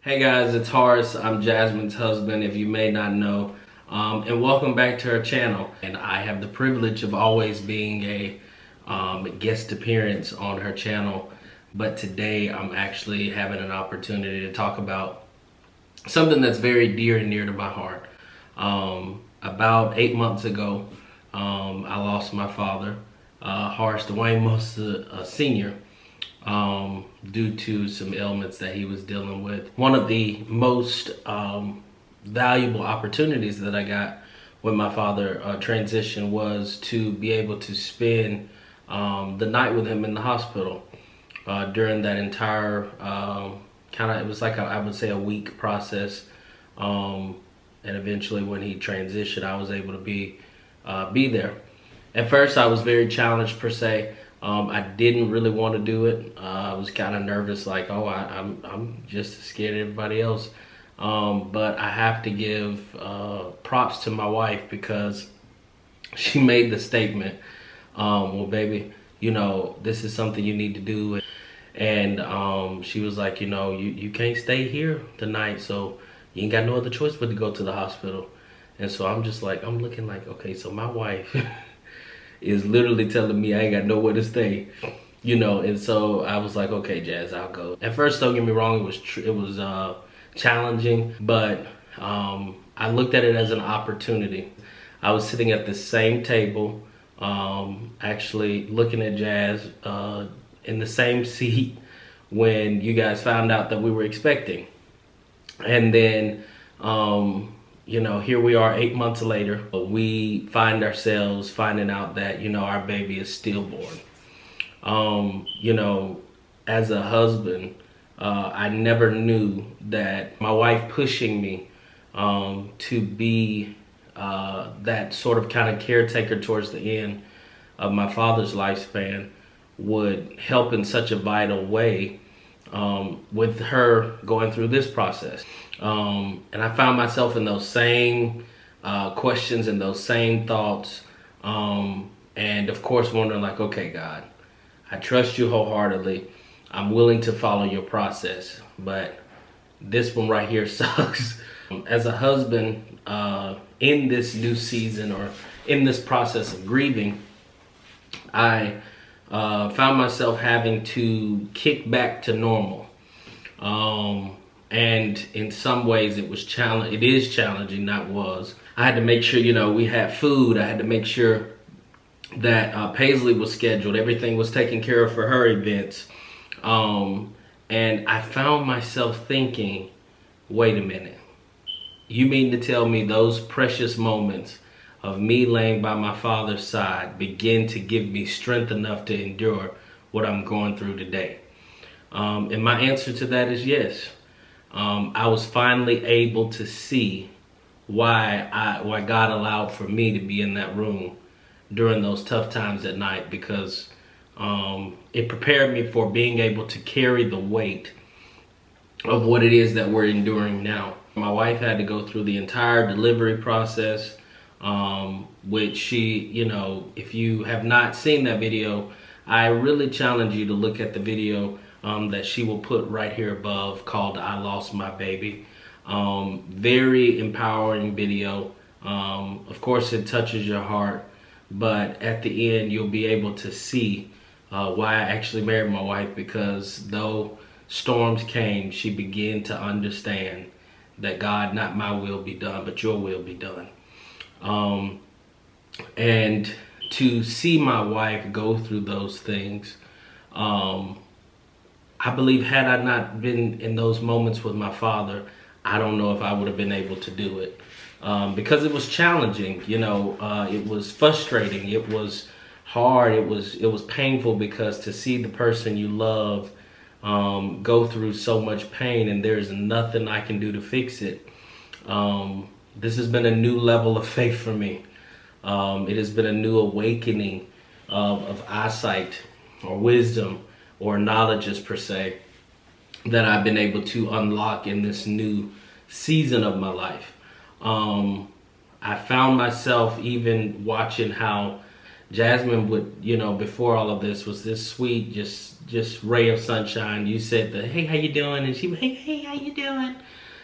Hey guys, it's Horace. I'm Jasmine's husband, if you may not know. And welcome back to our channel. And I have the privilege of always being a guest appearance on her channel. But today I'm actually having an opportunity to talk about something that's very dear and near to my heart. About 8 months ago, I lost my father, Horace Dwayne Mosa Sr., due to some ailments that he was dealing with. One of the most valuable opportunities that I got when my father transitioned was to be able to spend the night with him in the hospital during that entire it was like I would say a week process, and eventually when he transitioned I was able to be there. At first I was very challenged per se. I didn't really want to do it. I was kind of nervous, like, oh, I'm just as scared as everybody else. But I have to give props to my wife, because she made the statement, well, baby, you know, this is something you need to do. And she was like, you know, you can't stay here tonight, so you ain't got no other choice but to go to the hospital. And so I'm just like, I'm looking like, okay, so my wife is literally telling me I ain't got nowhere to stay, you know. And so I was like, okay, Jazz, I'll go. At first, don't get me wrong, it was challenging, but I looked at it as an opportunity. I was sitting at the same table, actually looking at Jazz in the same seat when you guys found out that we were expecting. And then you know, here we are 8 months later. We find ourselves finding out that, you know, our baby is stillborn. You know, as a husband, I never knew that my wife pushing me to be that sort of kind of caretaker towards the end of my father's lifespan would help in such a vital way with her going through this process. And I found myself in those same questions and those same thoughts. And of course wondering like, okay, God, I trust you wholeheartedly. I'm willing to follow your process, but this one right here sucks. As a husband, in this new season or in this process of grieving, I found myself having to kick back to normal. And in some ways it was it is challenging, not was. I had to make sure, you know, we had food. I had to make sure that Paisley was scheduled. Everything was taken care of for her events. And I found myself thinking, wait a minute. You mean to tell me those precious moments of me laying by my father's side begin to give me strength enough to endure what I'm going through today? And my answer to that is yes. I was finally able to see why God allowed for me to be in that room during those tough times at night, because it prepared me for being able to carry the weight of what it is that we're enduring now. My wife had to go through the entire delivery process, which she, you know, if you have not seen that video, I really challenge you to look at the video that she will put right here above, called I Lost My Baby. Very empowering video. Of course it touches your heart, but at the end you'll be able to see why I actually married my wife, because though storms came, she began to understand that, God, not my will be done, but your will be done. And to see my wife go through those things, I believe had I not been in those moments with my father, I don't know if I would have been able to do it. Because it was challenging, you know, it was frustrating, it was hard, it was painful, because to see the person you love go through so much pain and there's nothing I can do to fix it. This has been a new level of faith for me. It has been a new awakening of eyesight or wisdom or knowledges per se that I've been able to unlock in this new season of my life. I found myself even watching how Jasmine would, you know, before all of this, was this sweet, just ray of sunshine. You said the, hey, how you doing? And she would, hey, how you doing?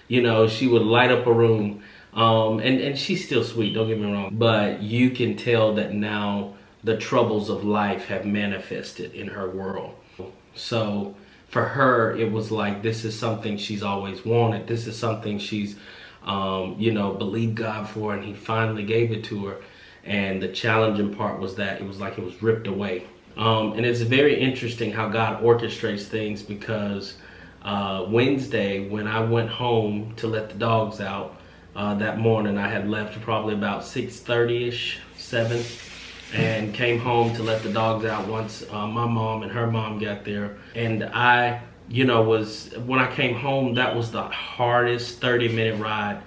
You know, she would light up a room. And she's still sweet, don't get me wrong. But you can tell that now the troubles of life have manifested in her world. So for her, it was like, this is something she's always wanted. This is something she's, you know, believed God for, and he finally gave it to her. And the challenging part was that it was like it was ripped away. And it's very interesting how God orchestrates things, because Wednesday, when I went home to let the dogs out, that morning I had left probably about 6:30ish, 7, and came home to let the dogs out once my mom and her mom got there. And I, you know, when I came home, that was the hardest 30-minute ride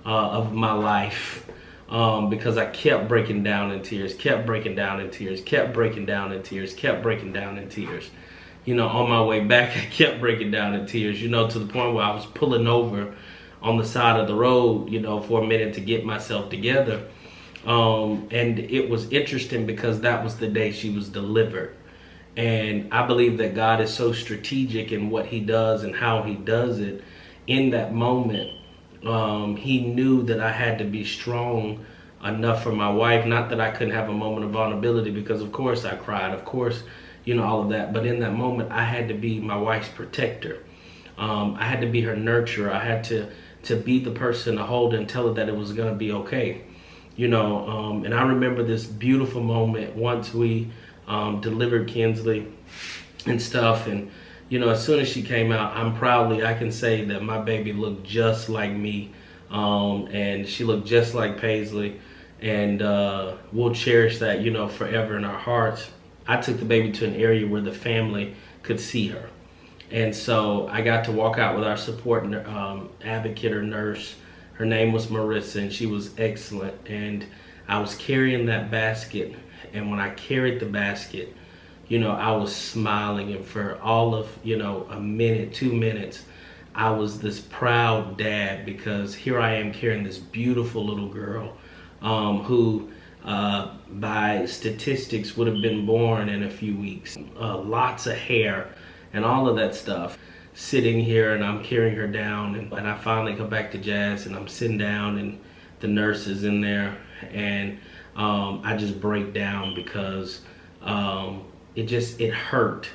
of my life, because I kept breaking down in tears, kept breaking down in tears, kept breaking down in tears, kept breaking down in tears. You know, on my way back, I kept breaking down in tears, you know, to the point where I was pulling over on the side of the road, you know, for a minute to get myself together. And it was interesting because that was the day she was delivered. And I believe that God is so strategic in what he does and how he does it. In that moment, he knew that I had to be strong enough for my wife. Not that I couldn't have a moment of vulnerability, because of course I cried, of course, you know, all of that. But in that moment, I had to be my wife's protector. I had to be her nurturer. I had to be the person to hold and tell her that it was going to be okay. You know, and I remember this beautiful moment once we delivered Kinsley and stuff. And, you know, as soon as she came out, I can say that my baby looked just like me. And she looked just like Paisley. And we'll cherish that, you know, forever in our hearts. I took the baby to an area where the family could see her. And so I got to walk out with our support advocate or nurse. Her name was Marissa, and she was excellent. And I was carrying that basket. And when I carried the basket, you know, I was smiling. And for all of, you know, a minute, 2 minutes, I was this proud dad, because here I am carrying this beautiful little girl who by statistics would have been born in a few weeks. Lots of hair and all of that stuff. Sitting here, and I'm carrying her down, and I finally come back to Jazz, and I'm sitting down, and the nurse is in there, and I just break down, because it hurt.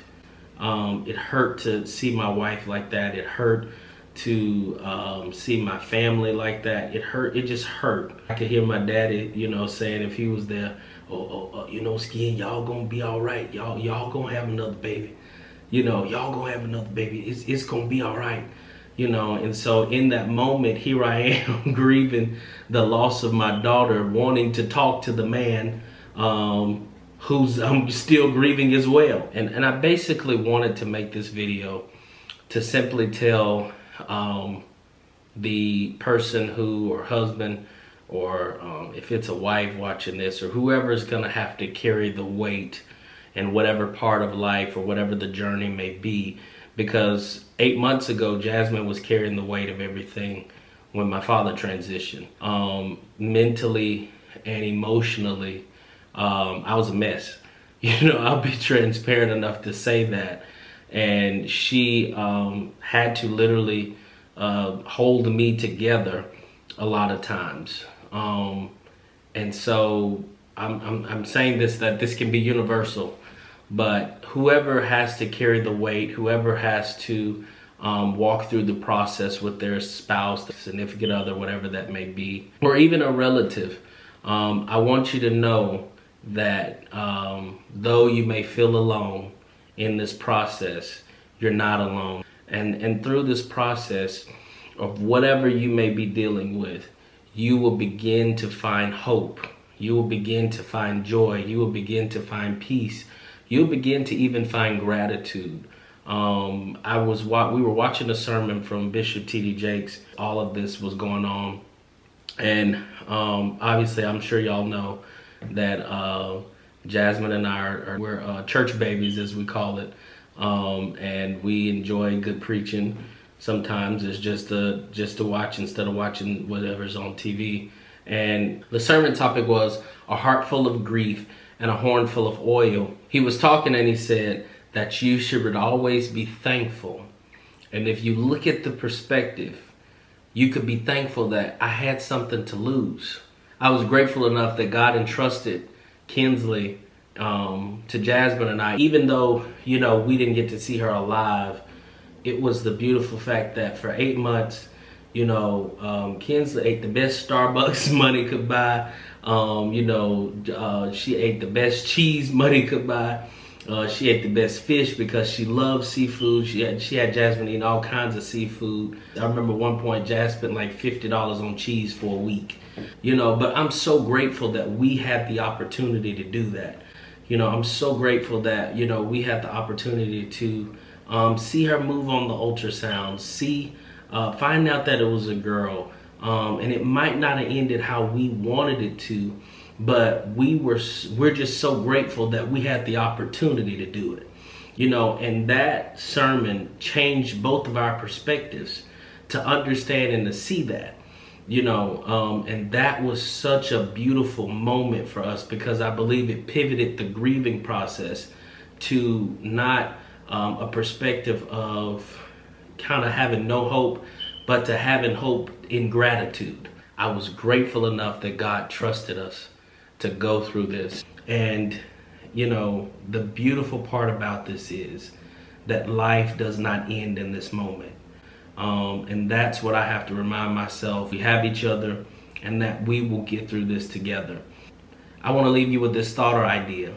It hurt to see my wife like that. It hurt to see my family like that. It just hurt. I could hear my daddy, you know, saying if he was there, you know, Skin, y'all gonna be all right. Y'all gonna have another baby. You know, y'all gonna have another baby. It's gonna be all right. You know, and so in that moment, here I am grieving the loss of my daughter, wanting to talk to the man who's I'm still grieving as well. And I basically wanted to make this video to simply tell the person who, or husband, or if it's a wife watching this, or whoever is gonna have to carry the weight in whatever part of life or whatever the journey may be. Because 8 months ago, Jasmine was carrying the weight of everything when my father transitioned. Mentally and emotionally, I was a mess. You know, I'll be transparent enough to say that. And she had to literally hold me together a lot of times. And so I'm saying this, that this can be universal. But whoever has to carry the weight, whoever has to walk through the process with their spouse, the significant other, whatever that may be, or even a relative, I want you to know that though you may feel alone in this process, you're not alone. And through this process of whatever you may be dealing with, you will begin to find hope. You will begin to find joy. You will begin to find peace. You'll begin to even find gratitude. We were watching a sermon from Bishop T.D. Jakes. All of this was going on. And obviously, I'm sure y'all know that Jasmine and I we're church babies, as we call it. And we enjoy good preaching. Sometimes it's just to watch instead of watching whatever's on TV. And the sermon topic was a heart full of grief and a horn full of oil. He was talking and he said that you should always be thankful. And if you look at the perspective, you could be thankful that I had something to lose. I was grateful enough that God entrusted Kinsley to Jasmine and I. Even though, we didn't get to see her alive, it was the beautiful fact that for 8 months, Kinsley ate the best Starbucks money could buy. She ate the best cheese money could buy. She ate the best fish because she loves seafood. She had Jasmine eating all kinds of seafood. I remember one point Jas spent like $50 on cheese for a week. But I'm so grateful that we had the opportunity to do that. I'm so grateful that, we had the opportunity to see her move on the ultrasound, find out that it was a girl. And it might not have ended how we wanted it to, but we're just so grateful that we had the opportunity to do it. And that sermon changed both of our perspectives to understand and to see that. And that was such a beautiful moment for us, because I believe it pivoted the grieving process to not a perspective of kind of having no hope, but to having hope in gratitude. I was grateful enough that God trusted us to go through this. And, the beautiful part about this is that life does not end in this moment. And that's what I have to remind myself. We have each other, and that we will get through this together. I want to leave you with this thought or idea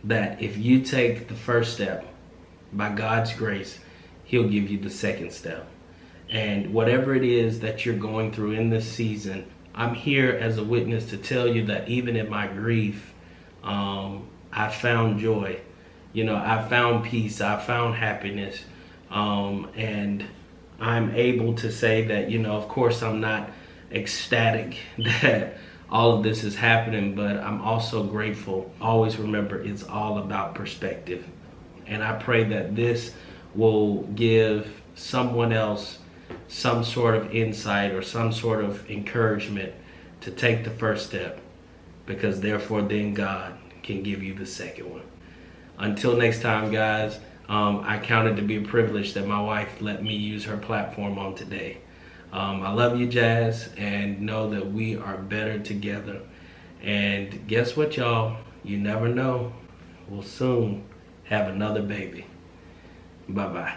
that if you take the first step, by God's grace, He'll give you the second step. And whatever it is that you're going through in this season, I'm here as a witness to tell you that even in my grief, I found joy. I found peace. I found happiness. And I'm able to say that, of course I'm not ecstatic that all of this is happening, but I'm also grateful. Always remember, it's all about perspective. And I pray that this will give someone else some sort of insight or some sort of encouragement to take the first step, because therefore then God can give you the second one. Until next time, guys, I count it to be a privilege that my wife let me use her platform on today. I love you, Jazz, and know that we are better together. And guess what, y'all? You never know. We'll soon have another baby. Bye-bye.